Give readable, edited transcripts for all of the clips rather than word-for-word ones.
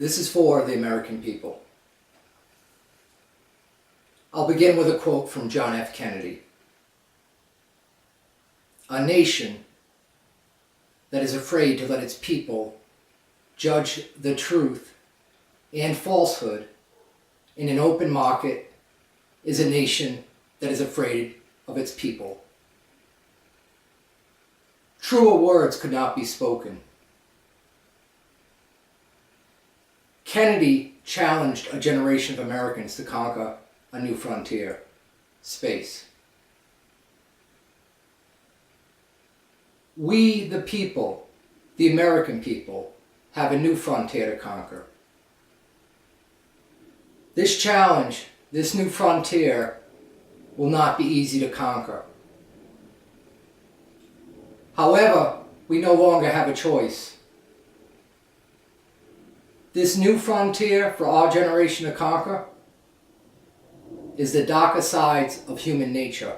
This is for the American people. I'll begin with a quote from John F. Kennedy. A nation that is afraid to let its people judge the truth and falsehood in an open market is a nation that is afraid of its people. Truer words could not be spoken. Kennedy challenged a generation of Americans to conquer a new frontier, space. We, the people, the American people, have a new frontier to conquer. This challenge, this new frontier, will not be easy to conquer. However, we no longer have a choice. This new frontier for our generation to conquer is the darker sides of human nature.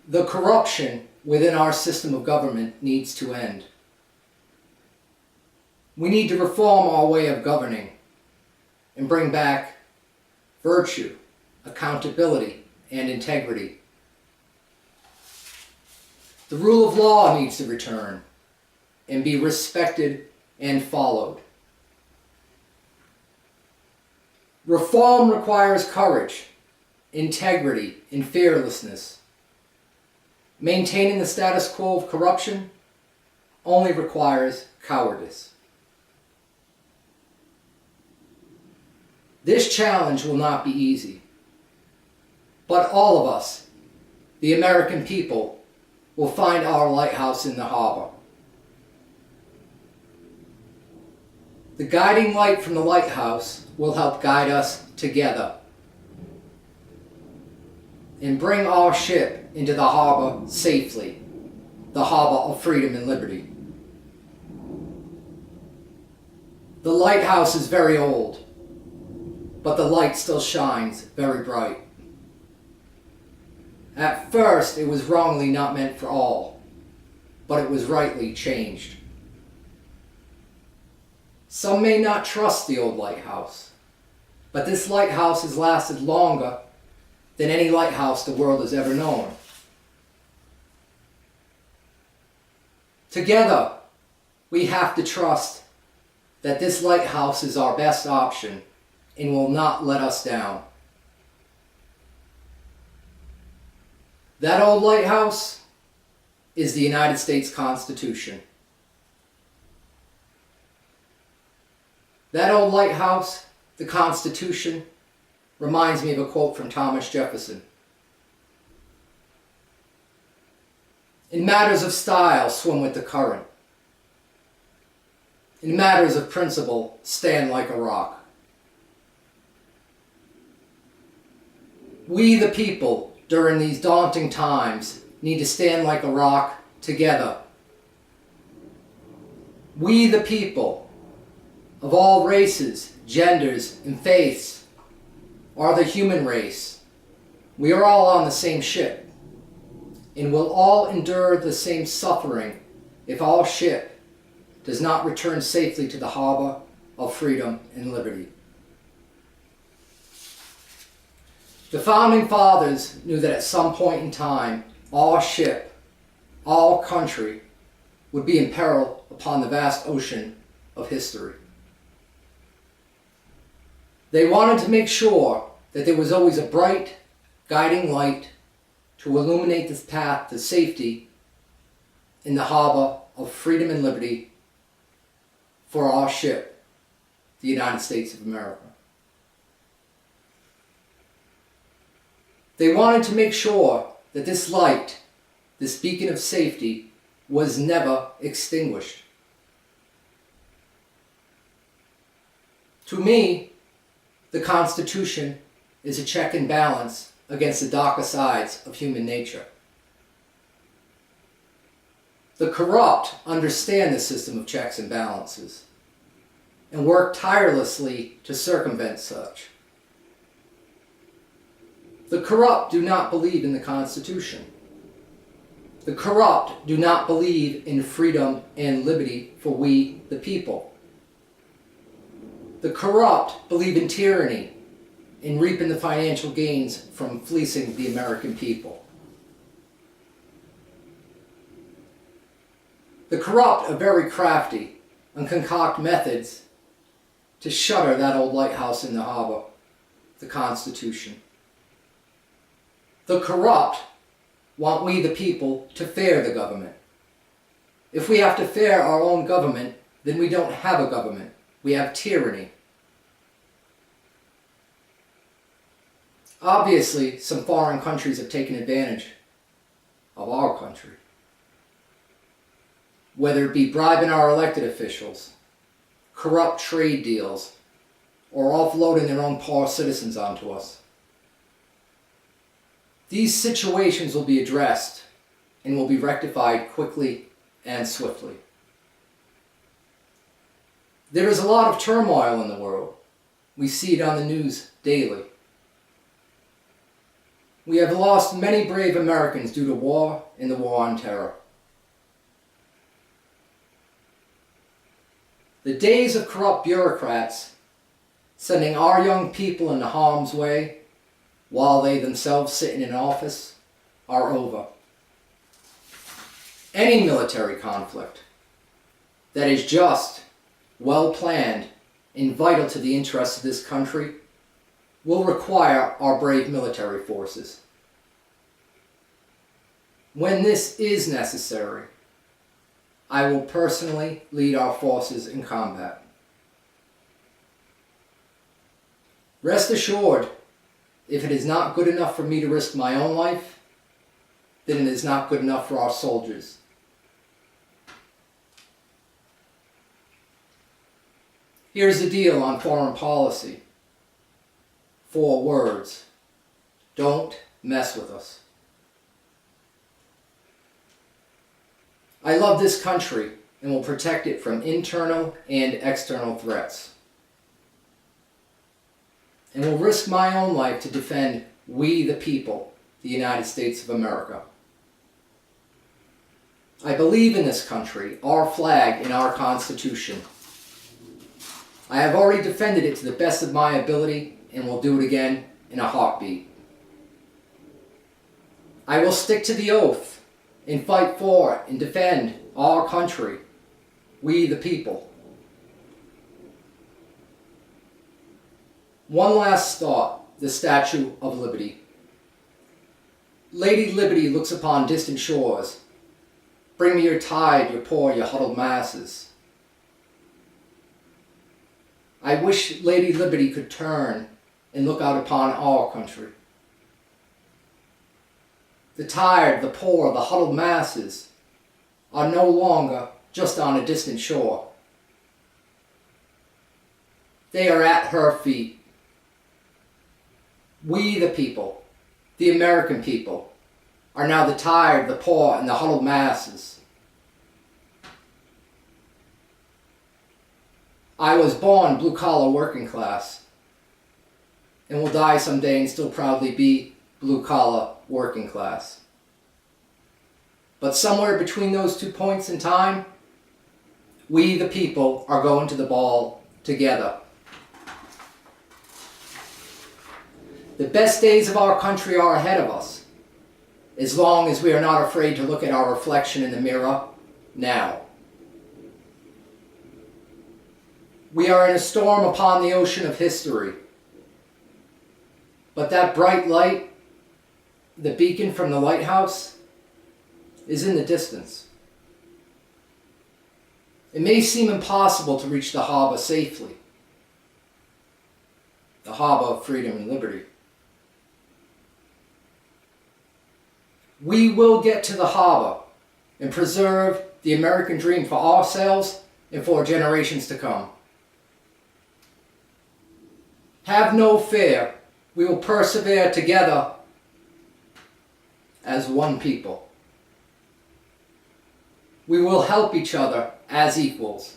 The corruption within our system of government needs to end. We need to reform our way of governing and bring back virtue, accountability, and integrity. The rule of law needs to return and be respected and followed. Reform requires courage, integrity, and fearlessness. Maintaining the status quo of corruption only requires cowardice. This challenge will not be easy, but all of us, the American people, will find our lighthouse in the harbor. The guiding light from the lighthouse will help guide us together and bring our ship into the harbor safely, the harbor of freedom and liberty. The lighthouse is very old, but the light still shines very bright. At first, it was wrongly not meant for all, but it was rightly changed. Some may not trust the old lighthouse, but this lighthouse has lasted longer than any lighthouse the world has ever known. Together, we have to trust that this lighthouse is our best option and will not let us down. That old lighthouse is the United States Constitution. That old lighthouse, the Constitution, reminds me of a quote from Thomas Jefferson. In matters of style, swim with the current. In matters of principle, stand like a rock. We, the people, during these daunting times, need to stand like a rock together. We, the people, of all races, genders, and faiths, are the human race. We are all on the same ship, and will all endure the same suffering if our ship does not return safely to the harbor of freedom and liberty. The Founding Fathers knew that at some point in time, our ship, our country, would be in peril upon the vast ocean of history. They wanted to make sure that there was always a bright, guiding light to illuminate this path to safety in the harbor of freedom and liberty for our ship, the United States of America. They wanted to make sure that this light, this beacon of safety, was never extinguished. To me, the Constitution is a check and balance against the darker sides of human nature. The corrupt understand the system of checks and balances and work tirelessly to circumvent such. The corrupt do not believe in the Constitution. The corrupt do not believe in freedom and liberty for we, the people. The corrupt believe in tyranny and reaping the financial gains from fleecing the American people. The corrupt are very crafty and concoct methods to shutter that old lighthouse in the harbor, the Constitution. The corrupt want we the people to fear the government. If we have to fear our own government, then we don't have a government. We have tyranny. Obviously, some foreign countries have taken advantage of our country. Whether it be bribing our elected officials, corrupt trade deals, or offloading their own poor citizens onto us. These situations will be addressed and will be rectified quickly and swiftly. There is a lot of turmoil in the world. We see it on the news daily. We have lost many brave Americans due to war and the war on terror. The days of corrupt bureaucrats sending our young people into harm's way while they themselves sit in office are over. Any military conflict that is just, well planned, and vital to the interests of this country will require our brave military forces. When this is necessary, I will personally lead our forces in combat. Rest assured, if it is not good enough for me to risk my own life, then it is not good enough for our soldiers. Here's the deal on foreign policy. 4 words. Don't mess with us. I love this country and will protect it from internal and external threats. And will risk my own life to defend we the people, the United States of America. I believe in this country, our flag, and our Constitution. I have already defended it to the best of my ability and will do it again in a heartbeat. I will stick to the oath and fight for and defend our country, we the people. One last thought, the Statue of Liberty. Lady Liberty looks upon distant shores. Bring me your tide, your poor, your huddled masses. I wish Lady Liberty could turn and look out upon our country. The tired, the poor, the huddled masses are no longer just on a distant shore. They are at her feet. We, the people, the American people, are now the tired, the poor, and the huddled masses. I was born blue-collar working class and will die someday and still proudly be blue-collar working class. But somewhere between those 2 points in time, we the people are going to the ball together. The best days of our country are ahead of us, as long as we are not afraid to look at our reflection in the mirror now. We are in a storm upon the ocean of history, but that bright light, the beacon from the lighthouse, is in the distance. It may seem impossible to reach the harbor safely, the harbor of freedom and liberty. We will get to the harbor and preserve the American dream for ourselves and for generations to come. Have no fear. We will persevere together as one people. We will help each other as equals.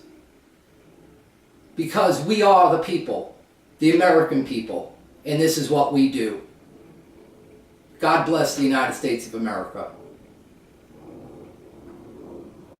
Because we are the people, the American people, and this is what we do. God bless the United States of America.